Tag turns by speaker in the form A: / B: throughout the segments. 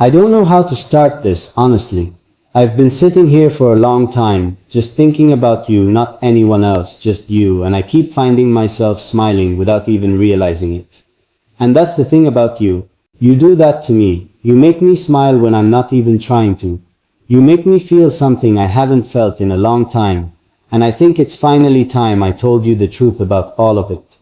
A: I don't know how to start this, honestly. I've been sitting here for a long time, just thinking about you, not anyone else, just you, and I keep finding myself smiling without even realizing it. And that's the thing about you. You do that to me. You make me smile when I'm not even trying to. You make me feel something I haven't felt in a long time. And I think it's finally time I told you the truth about all of it.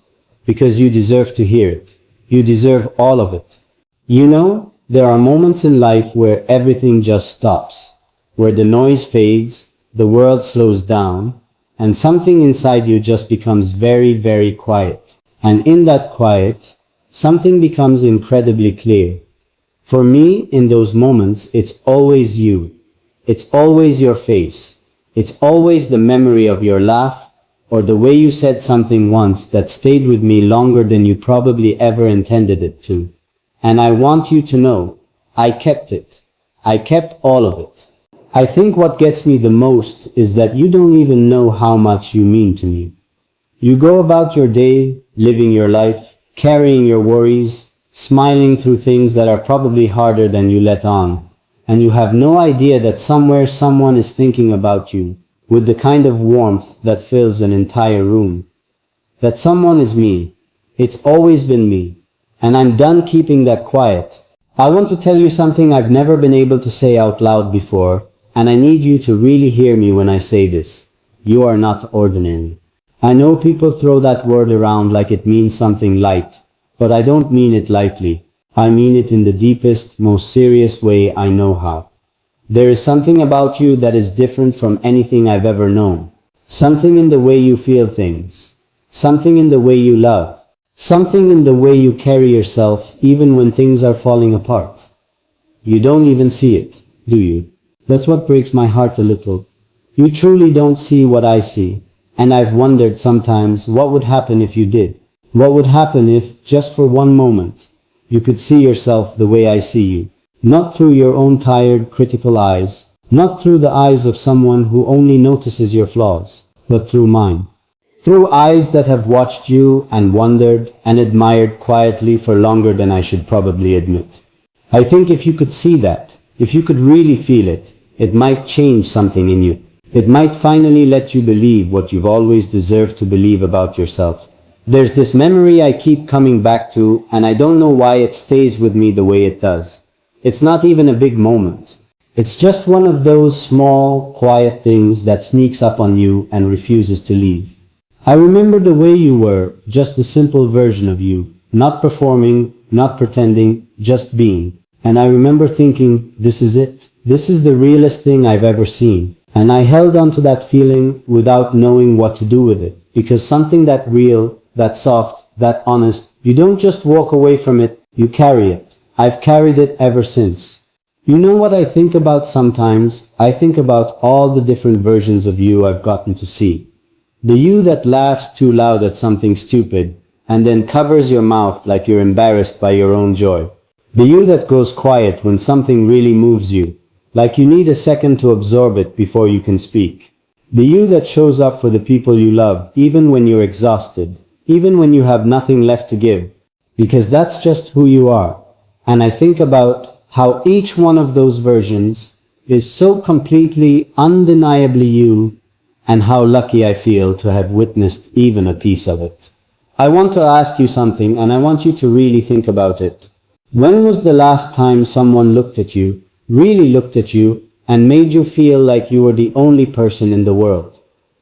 A: Because you deserve to hear it. You deserve all of it. You know, there are moments in life where everything just stops. Where the noise fades, the world slows down, and something inside you just becomes very, very quiet. And in that quiet, something becomes incredibly clear. For me, in those moments, it's always you. It's always your face. It's always the memory of your laugh, or the way you said something once that stayed with me longer than you probably ever intended it to. And I want you to know, I kept it. I kept all of it. I think what gets me the most is that you don't even know how much you mean to me. You go about your day, living your life, carrying your worries, smiling through things that are probably harder than you let on, and you have no idea that somewhere someone is thinking about you with the kind of warmth that fills an entire room. That someone is me. It's always been me. And I'm done keeping that quiet. I want to tell you something I've never been able to say out loud before, and I need you to really hear me when I say this. You are not ordinary. I know people throw that word around like it means something light, but I don't mean it lightly. I mean it in the deepest, most serious way I know how. There is something about you that is different from anything I've ever known. Something in the way you feel things. Something in the way you love. Something in the way you carry yourself even when things are falling apart. You don't even see it, do you? That's what breaks my heart a little. You truly don't see what I see, and I've wondered sometimes what would happen if you did. What would happen if, just for one moment, you could see yourself the way I see you. Not through your own tired, critical eyes, not through the eyes of someone who only notices your flaws, but through mine. Through eyes that have watched you and wondered and admired quietly for longer than I should probably admit. I think if you could see that, if you could really feel it, it might change something in you. It might finally let you believe what you've always deserved to believe about yourself. There's this memory I keep coming back to, and I don't know why it stays with me the way it does. It's not even a big moment. It's just one of those small, quiet things that sneaks up on you and refuses to leave. I remember the way you were, just the simple version of you, not performing, not pretending, just being. And I remember thinking, this is it. This is the realest thing I've ever seen. And I held on to that feeling without knowing what to do with it. Because something that real, that soft, that honest, you don't just walk away from it, you carry it. I've carried it ever since. You know what I think about sometimes? I think about all the different versions of you I've gotten to see. The you that laughs too loud at something stupid, and then covers your mouth like you're embarrassed by your own joy. The you that goes quiet when something really moves you, like you need a second to absorb it before you can speak. The you that shows up for the people you love, even when you're exhausted, even when you have nothing left to give, because that's just who you are. And I think about how each one of those versions is so completely, undeniably you, and how lucky I feel to have witnessed even a piece of it. I want to ask you something, and I want you to really think about it. When was the last time someone looked at you, really looked at you, and made you feel like you were the only person in the world?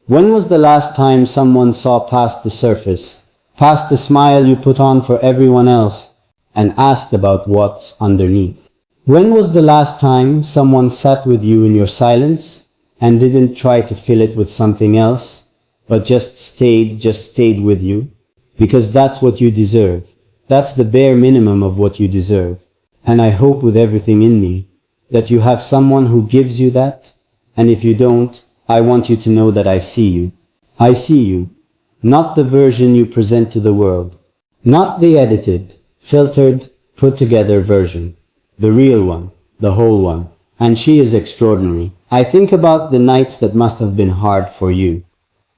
A: When was the last time someone saw past the surface, past the smile you put on for everyone else, and asked about what's underneath? When was the last time someone sat with you in your silence and didn't try to fill it with something else, but just stayed with you? Because that's what you deserve. That's the bare minimum of what you deserve. And I hope with everything in me that you have someone who gives you that. And if you don't, I want you to know that I see you. I see you. Not the version you present to the world. Not the edited, filtered, put together version. The real one. The whole one. And she is extraordinary. I think about the nights that must have been hard for you.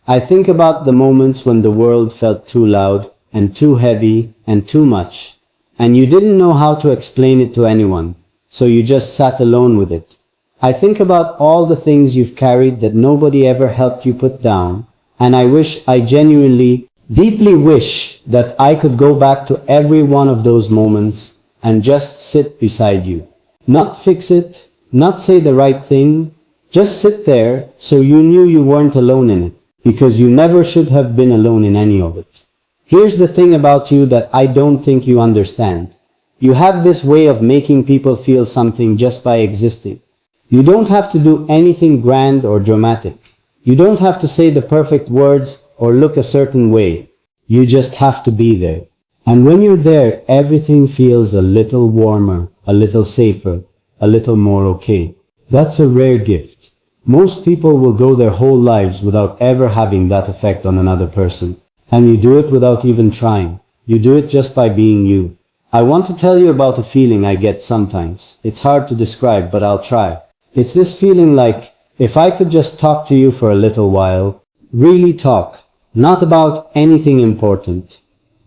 A: I think about the moments when the world felt too loud and too heavy and too much, and you didn't know how to explain it to anyone, so you just sat alone with it. I think about all the things you've carried that nobody ever helped you put down, and I genuinely, deeply wish that I could go back to every one of those moments and just sit beside you. Not fix it, not say the right thing, just sit there so you knew you weren't alone in it, because you never should have been alone in any of it. Here's the thing about you that I don't think you understand. You have this way of making people feel something just by existing. You don't have to do anything grand or dramatic. You don't have to say the perfect words or look a certain way. You just have to be there. And when you're there, everything feels a little warmer, a little safer, a little more okay. That's a rare gift. Most people will go their whole lives without ever having that effect on another person. And you do it without even trying. You do it just by being you. I want to tell you about a feeling I get sometimes. It's hard to describe, but I'll try. It's this feeling like, if I could just talk to you for a little while, really talk, not about anything important,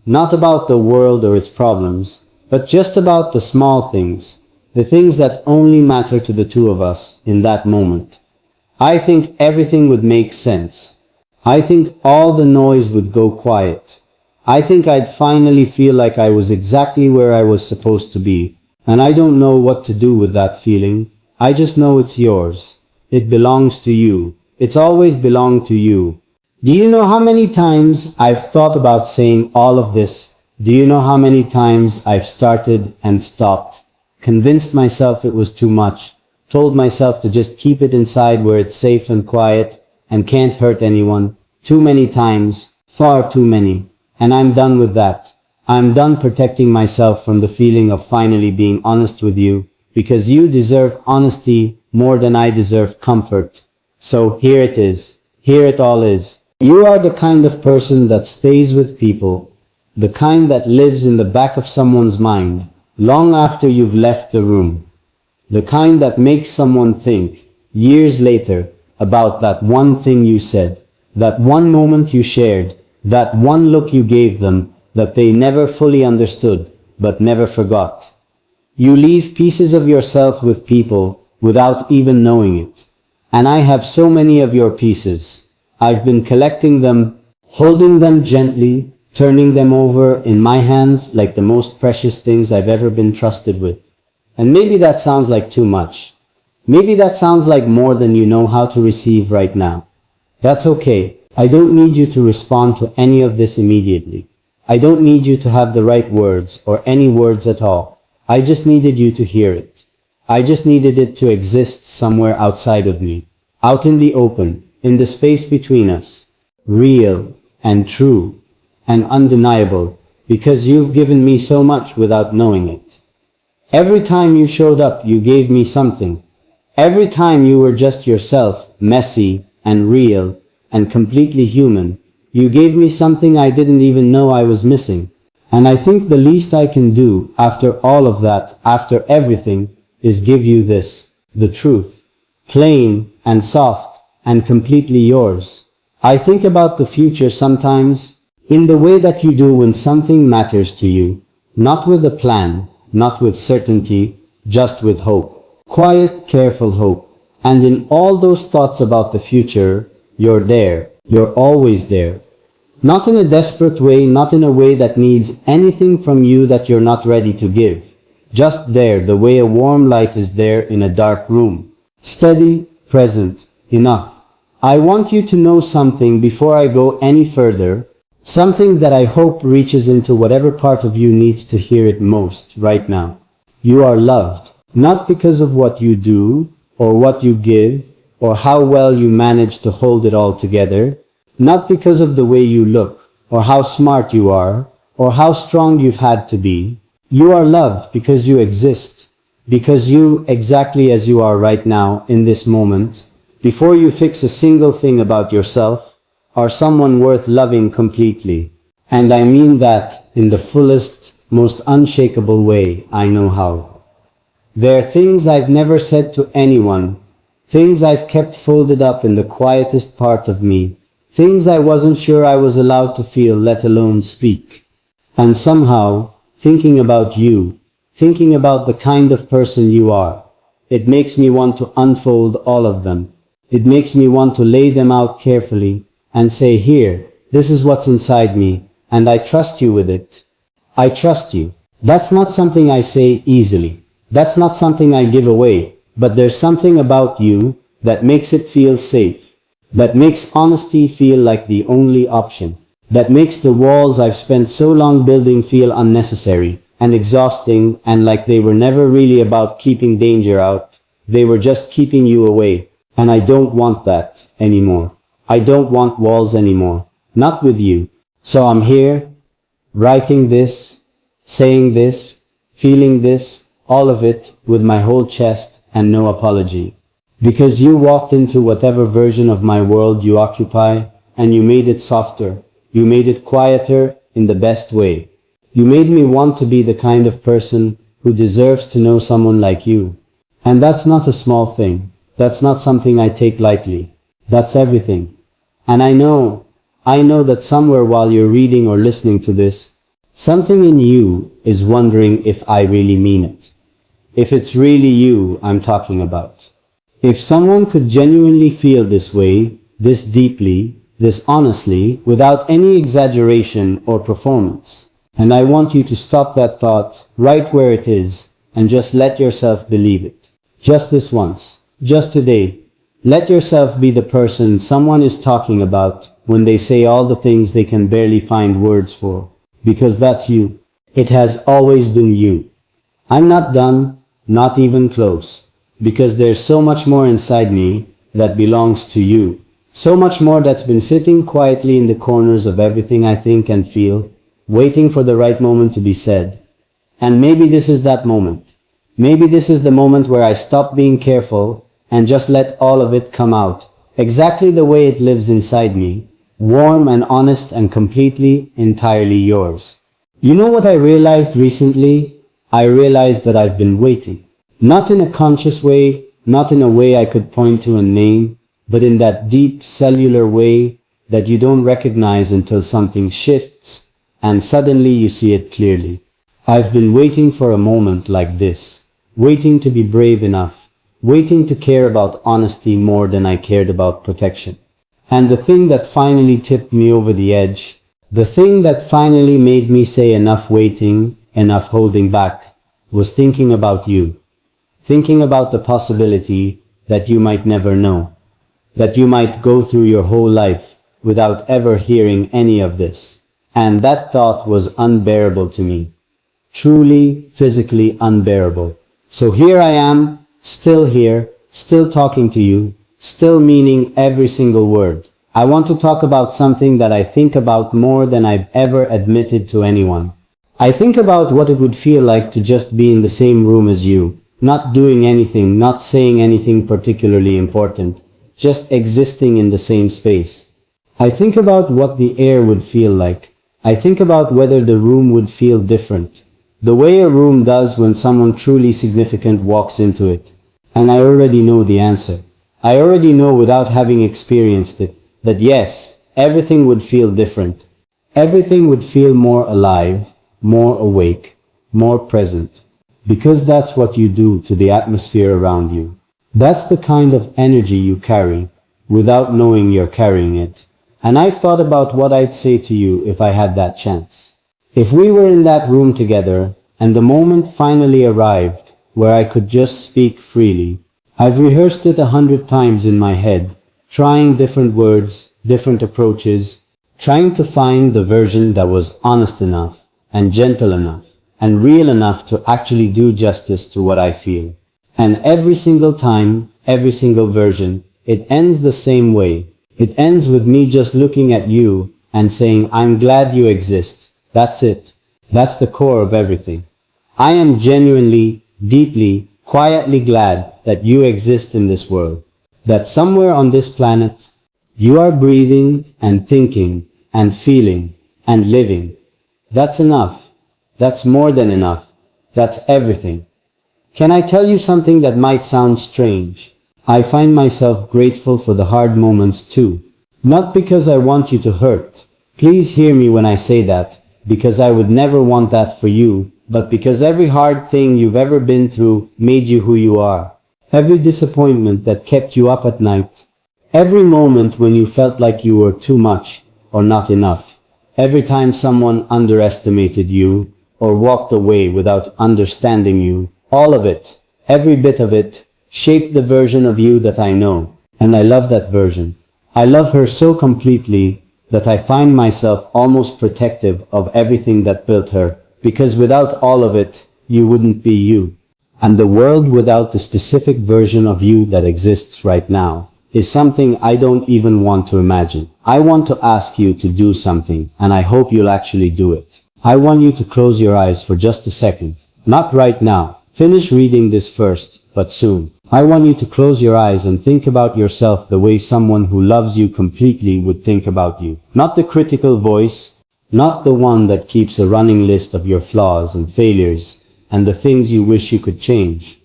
A: not about the world or its problems, but just about the small things, the things that only matter to the two of us in that moment. I think everything would make sense. I think all the noise would go quiet. I think I'd finally feel like I was exactly where I was supposed to be, and I don't know what to do with that feeling. I just know it's yours. It belongs to you. It's always belonged to you. Do you know how many times I've thought about saying all of this? Do you know how many times I've started and stopped, convinced myself it was too much, told myself to just keep it inside where it's safe and quiet and can't hurt anyone? Too many times, far too many. And I'm done with that. I'm done protecting myself from the feeling of finally being honest with you, because you deserve honesty more than I deserve comfort. So here it is. Here it all is. You are the kind of person that stays with people, the kind that lives in the back of someone's mind long after you've left the room, the kind that makes someone think, years later, about that one thing you said, that one moment you shared, that one look you gave them that they never fully understood but never forgot. You leave pieces of yourself with people without even knowing it. And I have so many of your pieces. I've been collecting them, holding them gently, turning them over in my hands like the most precious things I've ever been trusted with. And maybe that sounds like too much. Maybe that sounds like more than you know how to receive right now. That's okay. I don't need you to respond to any of this immediately. I don't need you to have the right words or any words at all. I just needed you to hear it. I just needed it to exist somewhere outside of me, out in the open, in the space between us, real and true and undeniable, because you've given me so much without knowing it. Every time you showed up, you gave me something. Every time you were just yourself, messy and real and completely human, you gave me something I didn't even know I was missing. And I think the least I can do after all of that, after everything, is give you this, the truth, plain and soft and completely yours. I think about the future sometimes in the way that you do when something matters to you, not with a plan, not with certainty, just with hope. Quiet, careful hope. And in all those thoughts about the future, you're there. You're always there. Not in a desperate way, not in a way that needs anything from you that you're not ready to give. Just there, the way a warm light is there in a dark room. Steady, present, enough. I want you to know something before I go any further, something that I hope reaches into whatever part of you needs to hear it most right now. You are loved, not because of what you do, or what you give, or how well you manage to hold it all together, not because of the way you look, or how smart you are, or how strong you've had to be. You are loved because you exist, because you, exactly as you are right now, in this moment, before you fix a single thing about yourself, are someone worth loving completely. And I mean that in the fullest, most unshakable way I know how. There are things I've never said to anyone, things I've kept folded up in the quietest part of me, things I wasn't sure I was allowed to feel, let alone speak. And somehow, thinking about you, thinking about the kind of person you are. It makes me want to unfold all of them. It makes me want to lay them out carefully and say, here, this is what's inside me, and I trust you with it. I trust you. That's not something I say easily. That's not something I give away, but there's something about you that makes it feel safe, that makes honesty feel like the only option, that makes the walls I've spent so long building feel unnecessary and exhausting and like they were never really about keeping danger out. They were just keeping you away. And I don't want that anymore. I don't want walls anymore. Not with you. So I'm here, writing this, saying this, feeling this, all of it, with my whole chest and no apology. Because you walked into whatever version of my world you occupy, and you made it softer. You made it quieter in the best way. You made me want to be the kind of person who deserves to know someone like you. And that's not a small thing. That's not something I take lightly. That's everything. And I know that somewhere while you're reading or listening to this, something in you is wondering if I really mean it. If it's really you I'm talking about. If someone could genuinely feel this way, this deeply, this honestly, without any exaggeration or performance. And I want you to stop that thought right where it is and just let yourself believe it. Just this once. Just today, let yourself be the person someone is talking about when they say all the things they can barely find words for. Because that's you. It has always been you. I'm not done, not even close. Because there's so much more inside me that belongs to you. So much more that's been sitting quietly in the corners of everything I think and feel, waiting for the right moment to be said. And maybe this is that moment. Maybe this is the moment where I stop being careful and just let all of it come out, exactly the way it lives inside me, warm and honest and completely, entirely yours. You know what I realized recently? I realized that I've been waiting. Not in a conscious way, not in a way I could point to and name, but in that deep cellular way that you don't recognize until something shifts, and suddenly you see it clearly. I've been waiting for a moment like this, waiting to be brave enough, waiting to care about honesty more than I cared about protection. And the thing that finally tipped me over the edge, the thing that finally made me say enough waiting, enough holding back, was thinking about you. Thinking about the possibility that you might never know, that you might go through your whole life without ever hearing any of this. And that thought was unbearable to me. Truly, physically unbearable. So here I am, still here, still talking to you, still meaning every single word. I want to talk about something that I think about more than I've ever admitted to anyone. I think about what it would feel like to just be in the same room as you, not doing anything, not saying anything particularly important, just existing in the same space. I think about what the air would feel like. I think about whether the room would feel different, the way a room does when someone truly significant walks into it. And I already know the answer. I already know without having experienced it, that yes, everything would feel different. Everything would feel more alive, more awake, more present. Because that's what you do to the atmosphere around you. That's the kind of energy you carry, without knowing you're carrying it. And I've thought about what I'd say to you if I had that chance. If we were in that room together, and the moment finally arrived, where I could just speak freely. I've rehearsed it 100 times in my head, trying different words, different approaches, trying to find the version that was honest enough, and gentle enough, and real enough to actually do justice to what I feel. And every single time, every single version, it ends the same way. It ends with me just looking at you and saying, I'm glad you exist. That's it. That's the core of everything. I am genuinely, deeply, quietly glad that you exist in this world. That somewhere on this planet, you are breathing and thinking and feeling and living. That's enough. That's more than enough. That's everything. Can I tell you something that might sound strange? I find myself grateful for the hard moments too. Not because I want you to hurt. Please hear me when I say that, because I would never want that for you, but because every hard thing you've ever been through made you who you are. Every disappointment that kept you up at night. Every moment when you felt like you were too much or not enough. Every time someone underestimated you or walked away without understanding you. All of it, every bit of it, shaped the version of you that I know. And I love that version. I love her so completely that I find myself almost protective of everything that built her, because without all of it, you wouldn't be you. And the world without the specific version of you that exists right now is something I don't even want to imagine. I want to ask you to do something, and I hope you'll actually do it. I want you to close your eyes for just a second. Not right now. Finish reading this first, but soon. I want you to close your eyes and think about yourself the way someone who loves you completely would think about you. Not the critical voice, not the one that keeps a running list of your flaws and failures and the things you wish you could change.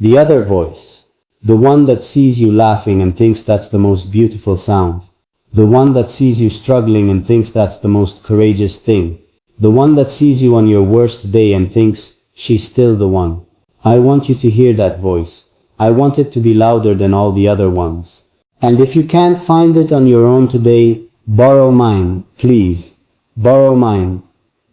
A: The other voice, the one that sees you laughing and thinks that's the most beautiful sound. The one that sees you struggling and thinks that's the most courageous thing. The one that sees you on your worst day and thinks she's still the one. I want you to hear that voice. I want it to be louder than all the other ones. And if you can't find it on your own today, borrow mine, please. Borrow mine.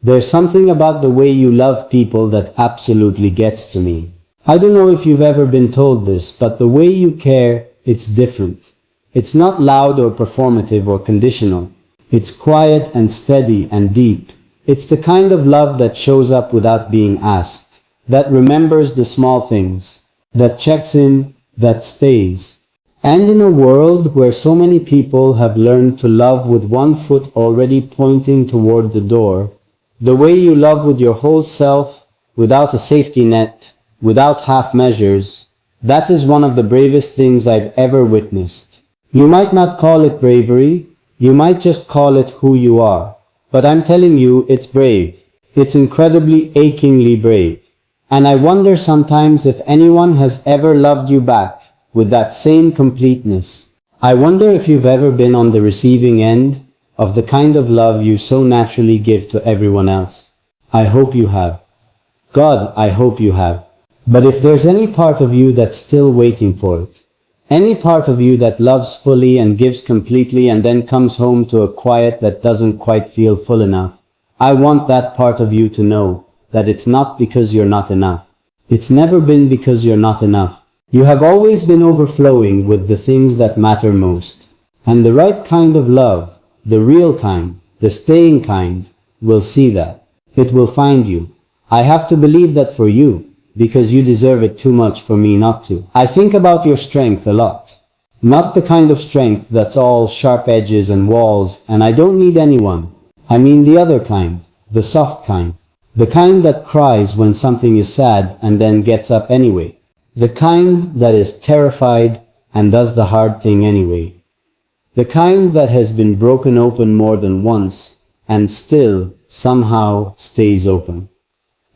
A: There's something about the way you love people that absolutely gets to me. I don't know if you've ever been told this, but the way you care, it's different. It's not loud or performative or conditional. It's quiet and steady and deep. It's the kind of love that shows up without being asked, that remembers the small things, that checks in, that stays. And in a world where so many people have learned to love with one foot already pointing toward the door, the way you love with your whole self, without a safety net, without half measures, that is one of the bravest things I've ever witnessed. You might not call it bravery, you might just call it who you are. But I'm telling you, it's brave. It's incredibly, achingly brave. And I wonder sometimes if anyone has ever loved you back with that same completeness. I wonder if you've ever been on the receiving end of the kind of love you so naturally give to everyone else. I hope you have. God, I hope you have. But if there's any part of you that's still waiting for it, any part of you that loves fully and gives completely and then comes home to a quiet that doesn't quite feel full enough, I want that part of you to know that it's not because you're not enough. It's never been because you're not enough. You have always been overflowing with the things that matter most. And the right kind of love, the real kind, the staying kind, will see that. It will find you. I have to believe that for you, because you deserve it too much for me not to. I think about your strength a lot. Not the kind of strength that's all sharp edges and walls, and I don't need anyone. I mean the other kind, the soft kind. The kind that cries when something is sad and then gets up anyway. The kind that is terrified and does the hard thing anyway. The kind that has been broken open more than once and still somehow stays open.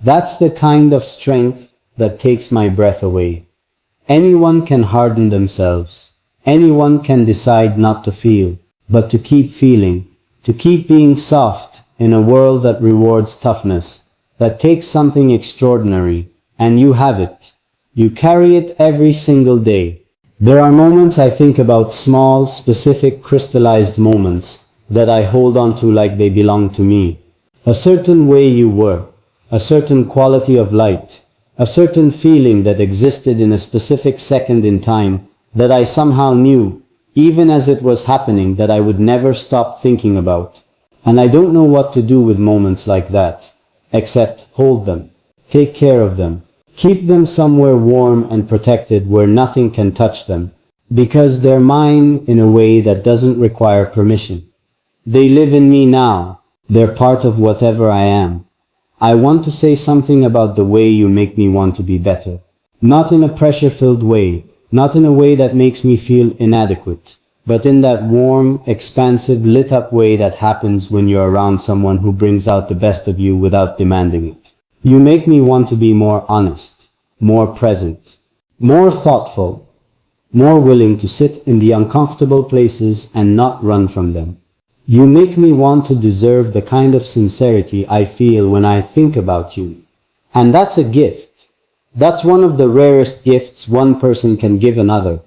A: That's the kind of strength that takes my breath away. Anyone can harden themselves. Anyone can decide not to feel, but to keep feeling, to keep being soft in a world that rewards toughness, that takes something extraordinary, and you have it. You carry it every single day. There are moments I think about, small, specific, crystallized moments that I hold on to like they belong to me. A certain way you were, a certain quality of light, a certain feeling that existed in a specific second in time that I somehow knew, even as it was happening, that I would never stop thinking about. And I don't know what to do with moments like that, except hold them, take care of them, keep them somewhere warm and protected where nothing can touch them, because they're mine in a way that doesn't require permission. They live in me now. They're part of whatever I am. I want to say something about the way you make me want to be better. Not in a pressure-filled way, not in a way that makes me feel inadequate, but in that warm, expansive, lit-up way that happens when you're around someone who brings out the best of you without demanding it. You make me want to be more honest, more present, more thoughtful, more willing to sit in the uncomfortable places and not run from them. You make me want to deserve the kind of sincerity I feel when I think about you. And that's a gift. That's one of the rarest gifts one person can give another.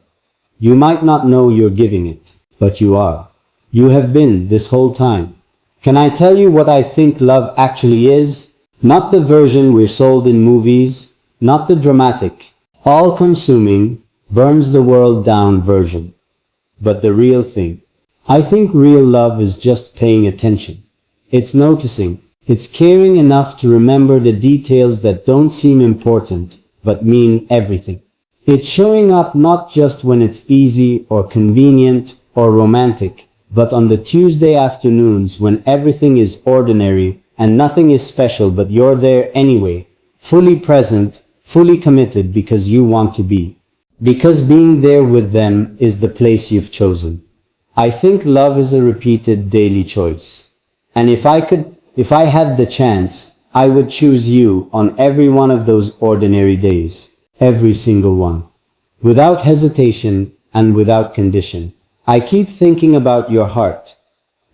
A: You might not know you're giving it, but you are. You have been this whole time. Can I tell you what I think love actually is? Not the version we're sold in movies, not the dramatic, all-consuming, burns the world down version, but the real thing. I think real love is just paying attention. It's noticing. It's caring enough to remember the details that don't seem important, but mean everything. It's showing up not just when it's easy or convenient or romantic, but on the Tuesday afternoons when everything is ordinary and nothing is special, but you're there anyway, fully present, fully committed because you want to be. Because being there with them is the place you've chosen. I think love is a repeated daily choice. And if I had the chance, I would choose you on every one of those ordinary days. Every single one. Without hesitation and without condition. I keep thinking about your heart.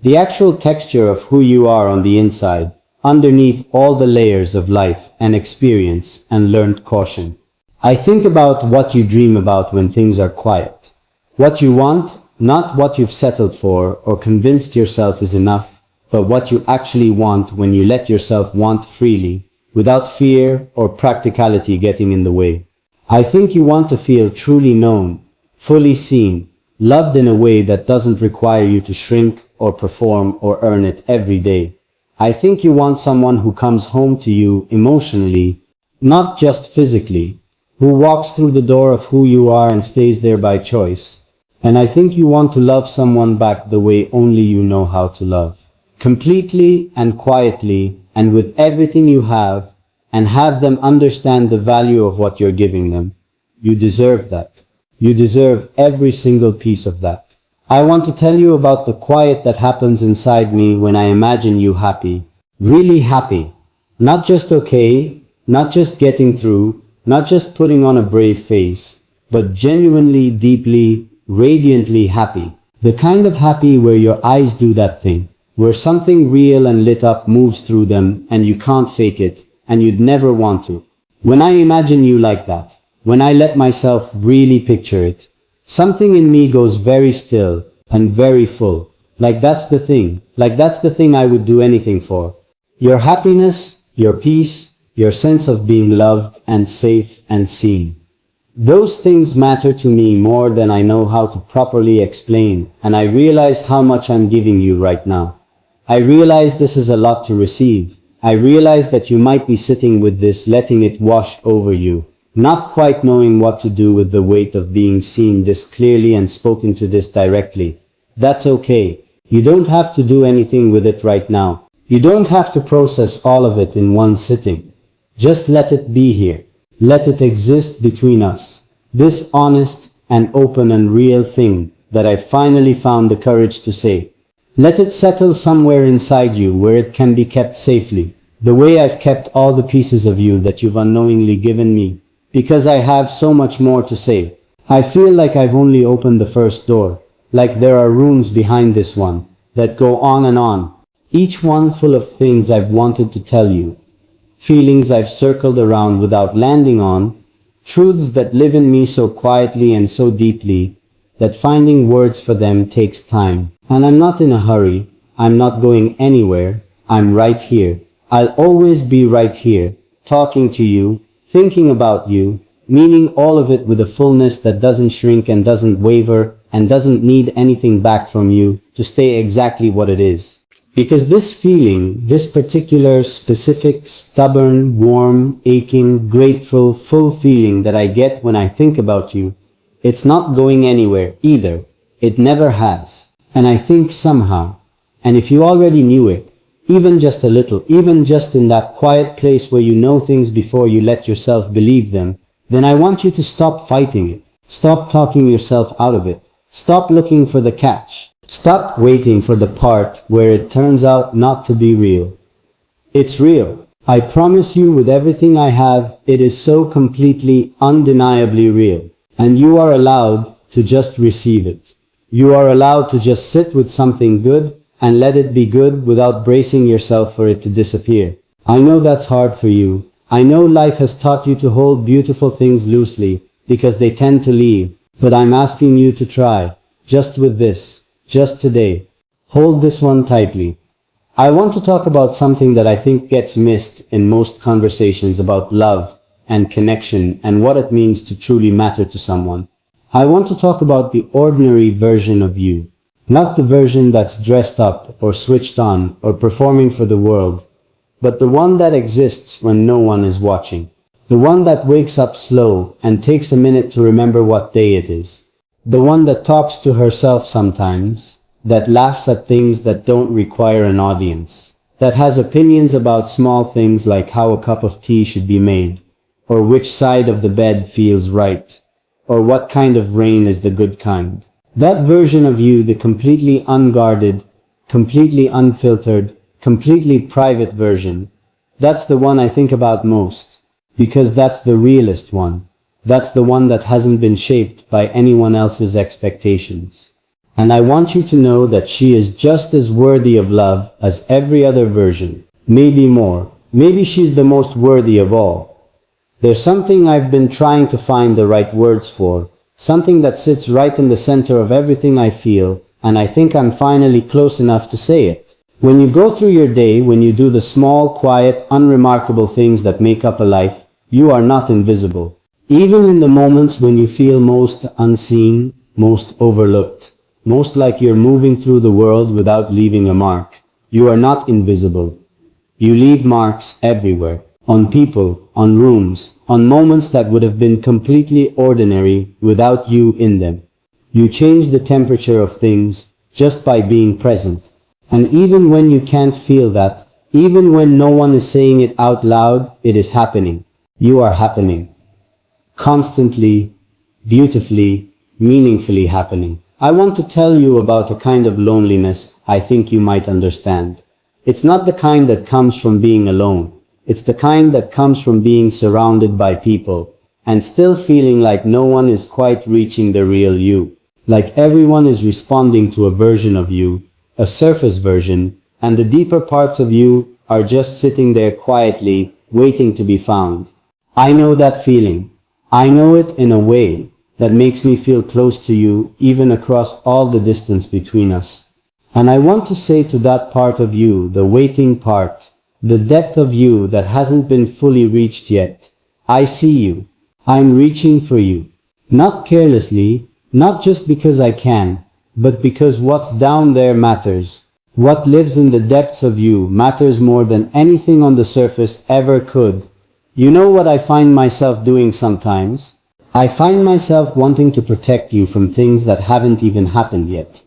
A: The actual texture of who you are on the inside, underneath all the layers of life and experience and learned caution. I think about what you dream about when things are quiet. What you want, not what you've settled for or convinced yourself is enough, but what you actually want when you let yourself want freely, without fear or practicality getting in the way. I think you want to feel truly known, fully seen, loved in a way that doesn't require you to shrink or perform or earn it every day. I think you want someone who comes home to you emotionally, not just physically, who walks through the door of who you are and stays there by choice. And I think you want to love someone back the way only you know how to love. Completely and quietly and with everything you have, and have them understand the value of what you're giving them. You deserve that. You deserve every single piece of that. I want to tell you about the quiet that happens inside me when I imagine you happy. Really happy. Not just okay, not just getting through, not just putting on a brave face, but genuinely, deeply, radiantly happy. The kind of happy where your eyes do that thing, where something real and lit up moves through them and you can't fake it, and you'd never want to. When I imagine you like that, when I let myself really picture it, something in me goes very still and very full. Like that's the thing I would do anything for. Your happiness, your peace, your sense of being loved and safe and seen. Those things matter to me more than I know how to properly explain, and I realize how much I'm giving you right now. I realize this is a lot to receive. I realize that you might be sitting with this, letting it wash over you, not quite knowing what to do with the weight of being seen this clearly and spoken to this directly. That's okay. You don't have to do anything with it right now. You don't have to process all of it in one sitting. Just let it be here. Let it exist between us. This honest and open and real thing that I finally found the courage to say. Let it settle somewhere inside you where it can be kept safely, the way I've kept all the pieces of you that you've unknowingly given me, because I have so much more to say. I feel like I've only opened the first door, like there are rooms behind this one that go on, each one full of things I've wanted to tell you, feelings I've circled around without landing on, truths that live in me so quietly and so deeply that finding words for them takes time. And I'm not in a hurry. I'm not going anywhere. I'm right here. I'll always be right here, talking to you, thinking about you, meaning all of it with a fullness that doesn't shrink and doesn't waver and doesn't need anything back from you to stay exactly what it is. Because this feeling, this particular, specific, stubborn, warm, aching, grateful, full feeling that I get when I think about you, it's not going anywhere either. It never has. And I think somehow, and if you already knew it, even just a little, even just in that quiet place where you know things before you let yourself believe them, then I want you to stop fighting it. Stop talking yourself out of it. Stop looking for the catch. Stop waiting for the part where it turns out not to be real. It's real. I promise you with everything I have, it is so completely, undeniably real. And you are allowed to just receive it. You are allowed to just sit with something good and let it be good without bracing yourself for it to disappear. I know that's hard for you. I know life has taught you to hold beautiful things loosely, because they tend to leave, but I'm asking you to try, just with this, just today. Hold this one tightly. I want to talk about something that I think gets missed in most conversations about love and connection and what it means to truly matter to someone. I want to talk about the ordinary version of you. Not the version that's dressed up or switched on or performing for the world, but the one that exists when no one is watching. The one that wakes up slow and takes a minute to remember what day it is. The one that talks to herself sometimes, that laughs at things that don't require an audience, that has opinions about small things like how a cup of tea should be made, or which side of the bed feels right, or what kind of rain is the good kind. That version of you, the completely unguarded, completely unfiltered, completely private version, that's the one I think about most, because that's the realest one. That's the one that hasn't been shaped by anyone else's expectations. And I want you to know that she is just as worthy of love as every other version. Maybe more. Maybe she's the most worthy of all. There's something I've been trying to find the right words for, something that sits right in the center of everything I feel, and I think I'm finally close enough to say it. When you go through your day, when you do the small, quiet, unremarkable things that make up a life, you are not invisible. Even in the moments when you feel most unseen, most overlooked, most like you're moving through the world without leaving a mark, you are not invisible. You leave marks everywhere. On people, on rooms, on moments that would have been completely ordinary without you in them. You change the temperature of things just by being present. And even when you can't feel that, even when no one is saying it out loud, it is happening. You are happening. Constantly, beautifully, meaningfully happening. I want to tell you about a kind of loneliness I think you might understand. It's not the kind that comes from being alone. It's the kind that comes from being surrounded by people and still feeling like no one is quite reaching the real you. Like everyone is responding to a version of you, a surface version, and the deeper parts of you are just sitting there quietly, waiting to be found. I know that feeling. I know it in a way that makes me feel close to you, even across all the distance between us. And I want to say to that part of you, the waiting part, the depth of you that hasn't been fully reached yet, I see you. I'm reaching for you. Not carelessly, not just because I can, but because what's down there matters. What lives in the depths of you matters more than anything on the surface ever could. You know what I find myself doing sometimes? I find myself wanting to protect you from things that haven't even happened yet.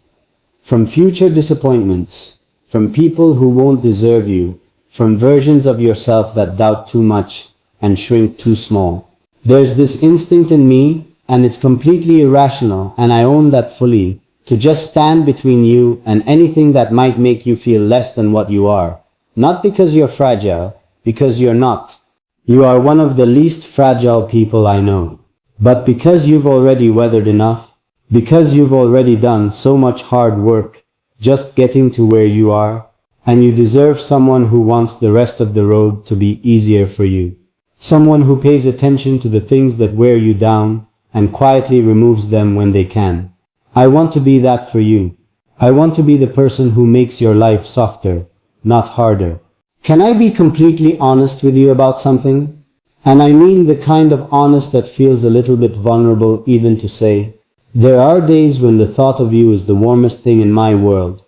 A: From future disappointments, from people who won't deserve you, from versions of yourself that doubt too much and shrink too small. There's this instinct in me, and it's completely irrational, and I own that fully, to just stand between you and anything that might make you feel less than what you are. Not because you're fragile, because you're not. You are one of the least fragile people I know. But because you've already weathered enough, because you've already done so much hard work just getting to where you are, and you deserve someone who wants the rest of the road to be easier for you. Someone who pays attention to the things that wear you down and quietly removes them when they can. I want to be that for you. I want to be the person who makes your life softer, not harder. Can I be completely honest with you about something? And I mean the kind of honest that feels a little bit vulnerable even to say. There are days when the thought of you is the warmest thing in my world.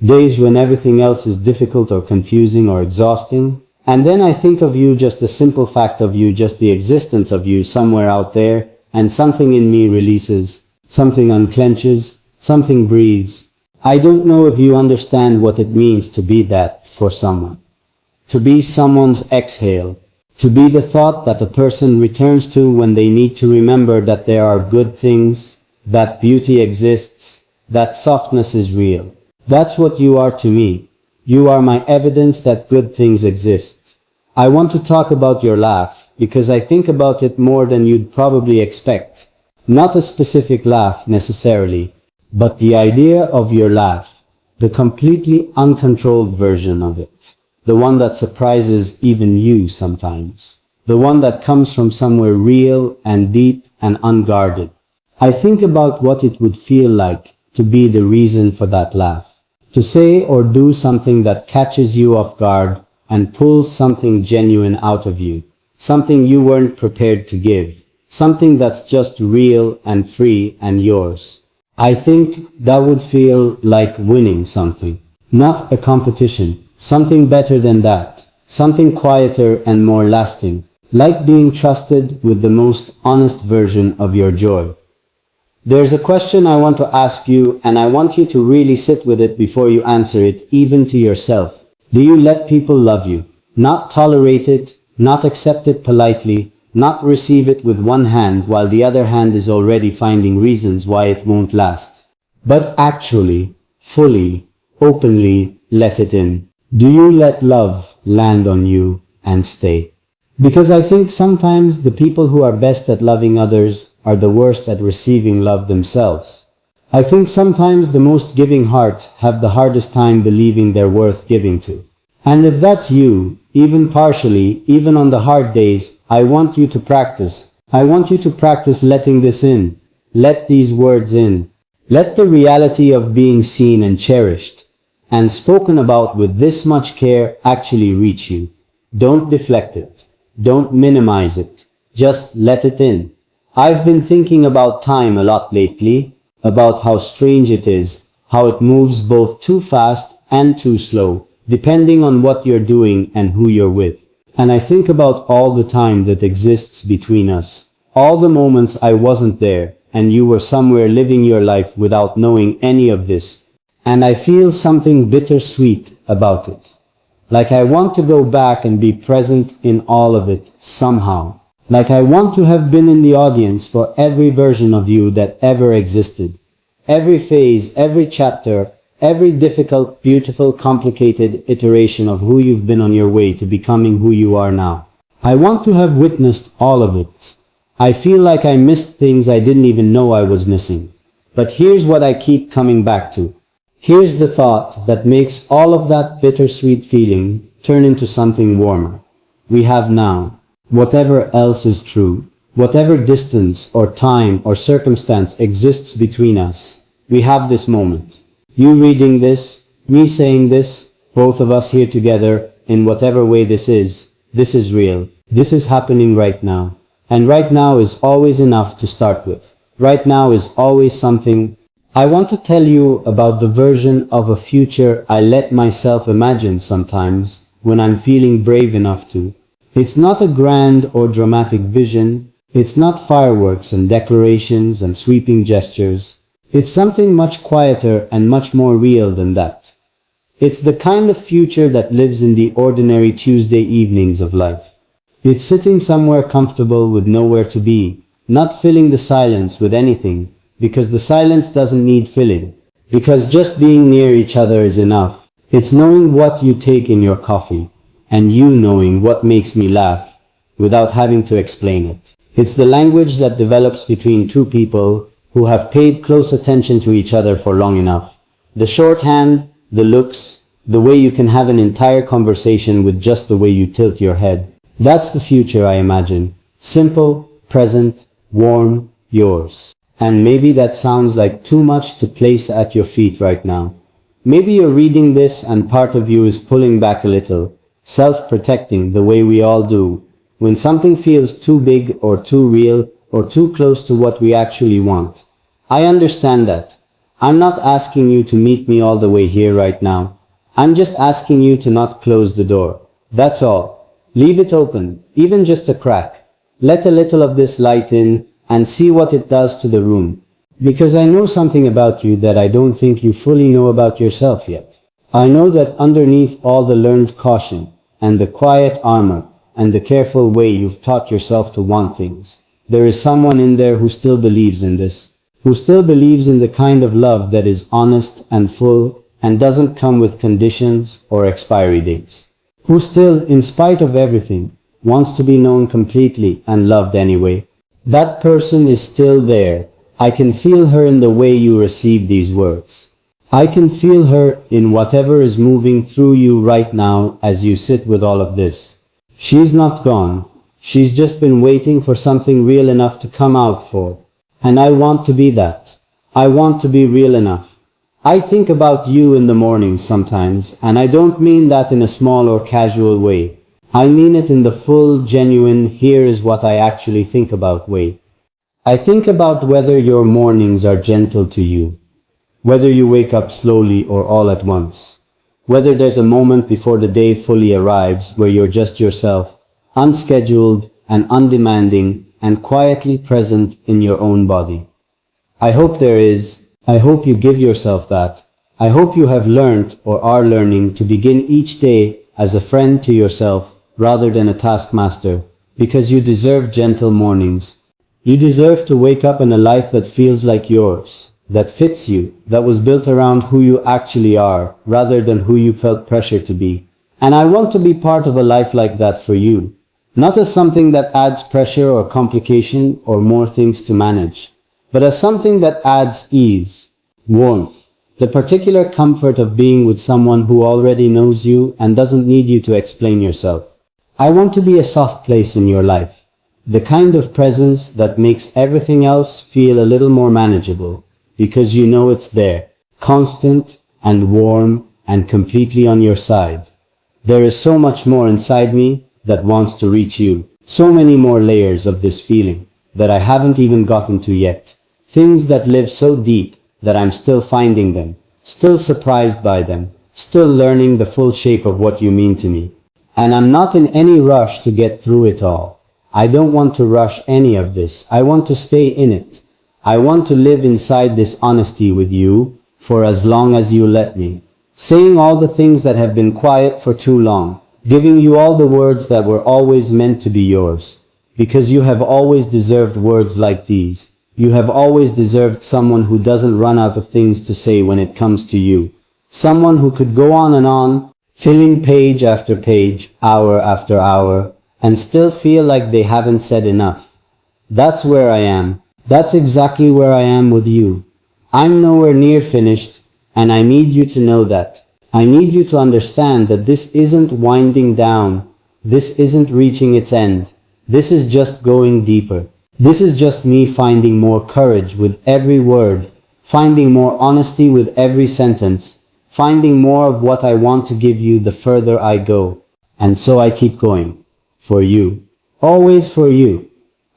A: Days when everything else is difficult or confusing or exhausting. And then I think of you, just the simple fact of you, just the existence of you somewhere out there, and something in me releases, something unclenches, something breathes. I don't know if you understand what it means to be that for someone. To be someone's exhale. To be the thought that a person returns to when they need to remember that there are good things, that beauty exists, that softness is real. That's what you are to me. You are my evidence that good things exist. I want to talk about your laugh, because I think about it more than you'd probably expect. Not a specific laugh necessarily, but the idea of your laugh, the completely uncontrolled version of it. The one that surprises even you sometimes. the one that comes from somewhere real and deep and unguarded. I think about what it would feel like to be the reason for that laugh, to say or do something that catches you off guard and pulls something genuine out of you, something you weren't prepared to give, something that's just real and free and yours. I think that would feel like winning something, not a competition, something better than that, something quieter and more lasting, like being trusted with the most honest version of your joy. There's a question I want to ask you, and I want you to really sit with it before you answer it, even to yourself. Do you let people love you? Not tolerate it, not accept it politely, not receive it with one hand while the other hand is already finding reasons why it won't last, but actually, fully, openly let it in. Do you let love land on you and stay? Because I think sometimes the people who are best at loving others are the worst at receiving love themselves. I think sometimes the most giving hearts have the hardest time believing they're worth giving to. And if that's you, even partially, even on the hard days, I want you to practice. I want you to practice letting this in. Let these words in. Let the reality of being seen and cherished and spoken about with this much care actually reach you. Don't deflect it. Don't minimize it. Just let it in. I've been thinking about time a lot lately, about how strange it is, how it moves both too fast and too slow, depending on what you're doing and who you're with. And I think about all the time that exists between us, all the moments I wasn't there, and you were somewhere living your life without knowing any of this. And I feel something bittersweet about it. Like I want to go back and be present in all of it, somehow. Like I want to have been in the audience for every version of you that ever existed. Every phase, every chapter, every difficult, beautiful, complicated iteration of who you've been on your way to becoming who you are now. I want to have witnessed all of it. I feel like I missed things I didn't even know I was missing. But here's what I keep coming back to. Here's the thought that makes all of that bittersweet feeling turn into something warmer. We have now. Whatever else is true, whatever distance or time or circumstance exists between us, we have this moment. You reading this, me saying this, both of us here together, in whatever way this is real. This is happening right now. And right now is always enough to start with. Right now is always something. I want to tell you about the version of a future I let myself imagine sometimes when I'm feeling brave enough to. It's not a grand or dramatic vision. It's not fireworks and declarations and sweeping gestures. It's something much quieter and much more real than that. It's the kind of future that lives in the ordinary Tuesday evenings of life. It's sitting somewhere comfortable with nowhere to be, not filling the silence with anything, because the silence doesn't need filling, because just being near each other is enough. It's knowing what you take in your coffee, and you knowing what makes me laugh, without having to explain it. It's the language that develops between two people who have paid close attention to each other for long enough. The shorthand, the looks, the way you can have an entire conversation with just the way you tilt your head. That's the future I imagine. Simple, present, warm, yours. And maybe that sounds like too much to place at your feet right now. Maybe you're reading this and part of you is pulling back a little, self-protecting the way we all do, when something feels too big or too real or too close to what we actually want. I understand that. I'm not asking you to meet me all the way here right now. I'm just asking you to not close the door. That's all. Leave it open, even just a crack. Let a little of this light in and see what it does to the room. Because I know something about you that I don't think you fully know about yourself yet. I know that underneath all the learned caution and the quiet armor and the careful way you've taught yourself to want things, there is someone in there who still believes in this, who still believes in the kind of love that is honest and full and doesn't come with conditions or expiry dates, who still, in spite of everything, wants to be known completely and loved anyway. That person is still there. I can feel her in the way you receive these words. I can feel her in whatever is moving through you right now as you sit with all of this. She's not gone. She's just been waiting for something real enough to come out for. And I want to be that. I want to be real enough. I think about you in the morning sometimes, and I don't mean that in a small or casual way. I mean it in the full, genuine, here is what I actually think about way. I think about whether your mornings are gentle to you, whether you wake up slowly or all at once, whether there's a moment before the day fully arrives where you're just yourself, unscheduled and undemanding and quietly present in your own body. I hope there is. I hope you give yourself that. I hope you have learned or are learning to begin each day as a friend to yourself rather than a taskmaster, because you deserve gentle mornings. You deserve to wake up in a life that feels like yours, that fits you, that was built around who you actually are, rather than who you felt pressure to be. And I want to be part of a life like that for you. Not as something that adds pressure or complication or more things to manage, but as something that adds ease, warmth, the particular comfort of being with someone who already knows you and doesn't need you to explain yourself. I want to be a soft place in your life, the kind of presence that makes everything else feel a little more manageable, because you know it's there, constant and warm and completely on your side. There is so much more inside me that wants to reach you, so many more layers of this feeling that I haven't even gotten to yet, things that live so deep that I'm still finding them, still surprised by them, still learning the full shape of what you mean to me. And I'm not in any rush to get through it all. I don't want to rush any of this. I want to stay in it. I want to live inside this honesty with you for as long as you let me. Saying all the things that have been quiet for too long. Giving you all the words that were always meant to be yours. Because you have always deserved words like these. You have always deserved someone who doesn't run out of things to say when it comes to you. Someone who could go on and on, filling page after page, hour after hour, and still feel like they haven't said enough. That's where I am. That's exactly where I am with you. I'm nowhere near finished, and I need you to know that. I need you to understand that this isn't winding down. This isn't reaching its end. This is just going deeper. This is just me finding more courage with every word, finding more honesty with every sentence, finding more of what I want to give you the further I go. And so I keep going. For you. Always for you.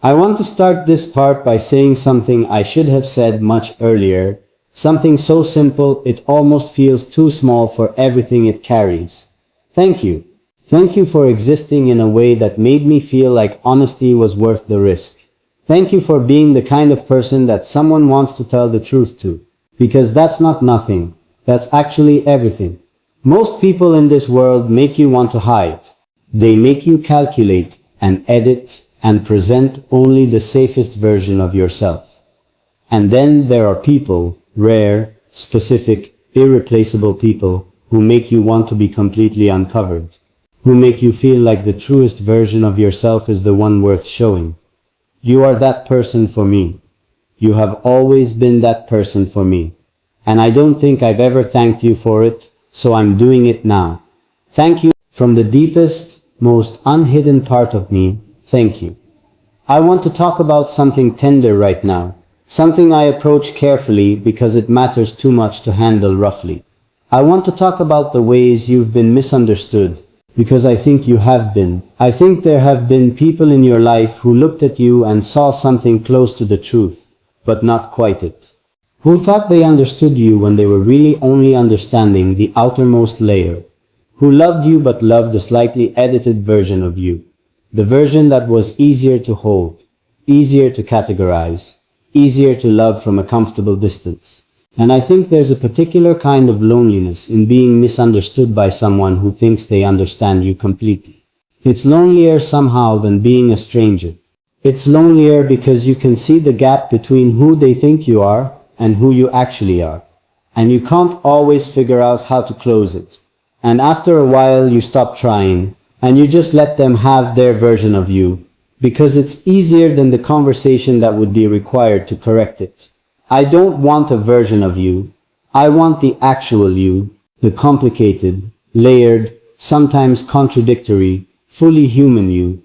A: I want to start this part by saying something I should have said much earlier, something so simple it almost feels too small for everything it carries. Thank you. Thank you for existing in a way that made me feel like honesty was worth the risk. Thank you for being the kind of person that someone wants to tell the truth to. Because that's not nothing. That's actually everything. Most people in this world make you want to hide. They make you calculate and edit and present only the safest version of yourself. And then there are people, rare, specific, irreplaceable people, who make you want to be completely uncovered. Who make you feel like the truest version of yourself is the one worth showing. You are that person for me. You have always been that person for me. And I don't think I've ever thanked you for it, so I'm doing it now. Thank you from the deepest, most unhidden part of me. Thank you. I want to talk about something tender right now. Something I approach carefully because it matters too much to handle roughly. I want to talk about the ways you've been misunderstood, because I think you have been. I think there have been people in your life who looked at you and saw something close to the truth, but not quite it. Who thought they understood you when they were really only understanding the outermost layer. Who loved you but loved the slightly edited version of you. The version that was easier to hold, easier to categorize, easier to love from a comfortable distance. And I think there's a particular kind of loneliness in being misunderstood by someone who thinks they understand you completely. It's lonelier somehow than being a stranger. It's lonelier because you can see the gap between who they think you are and who you actually are. And you can't always figure out how to close it. And after a while you stop trying, and you just let them have their version of you, because it's easier than the conversation that would be required to correct it. I don't want a version of you. I want the actual you, the complicated, layered, sometimes contradictory, fully human you.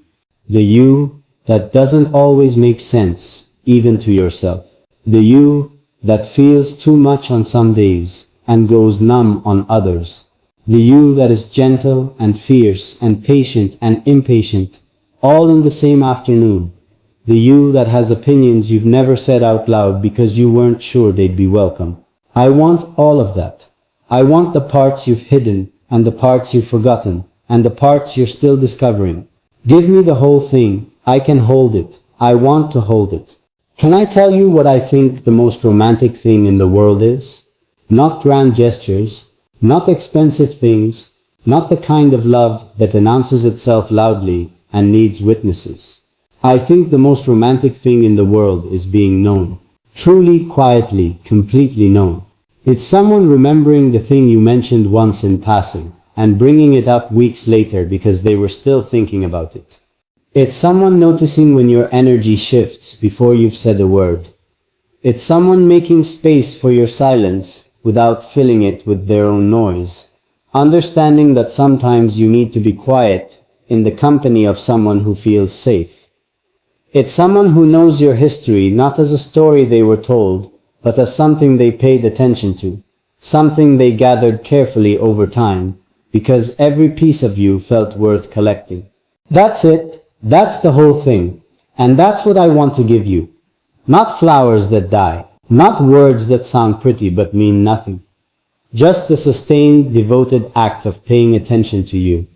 A: The you that doesn't always make sense, even to yourself. The you that feels too much on some days and goes numb on others. The you that is gentle and fierce and patient and impatient, all in the same afternoon. The you that has opinions you've never said out loud because you weren't sure they'd be welcome. I want all of that. I want the parts you've hidden, and the parts you've forgotten, and the parts you're still discovering. Give me the whole thing. I can hold it. I want to hold it. Can I tell you what I think the most romantic thing in the world is? Not grand gestures, not expensive things, not the kind of love that announces itself loudly and needs witnesses. I think the most romantic thing in the world is being known. Truly, quietly, completely known. It's someone remembering the thing you mentioned once in passing and bringing it up weeks later because they were still thinking about it. It's someone noticing when your energy shifts before you've said a word. It's someone making space for your silence without filling it with their own noise. Understanding that sometimes you need to be quiet in the company of someone who feels safe. It's someone who knows your history not as a story they were told, but as something they paid attention to, something they gathered carefully over time, because every piece of you felt worth collecting. That's it. That's the whole thing. And that's what I want to give you. Not flowers that die, not words that sound pretty but mean nothing. Just the sustained, devoted act of paying attention to you.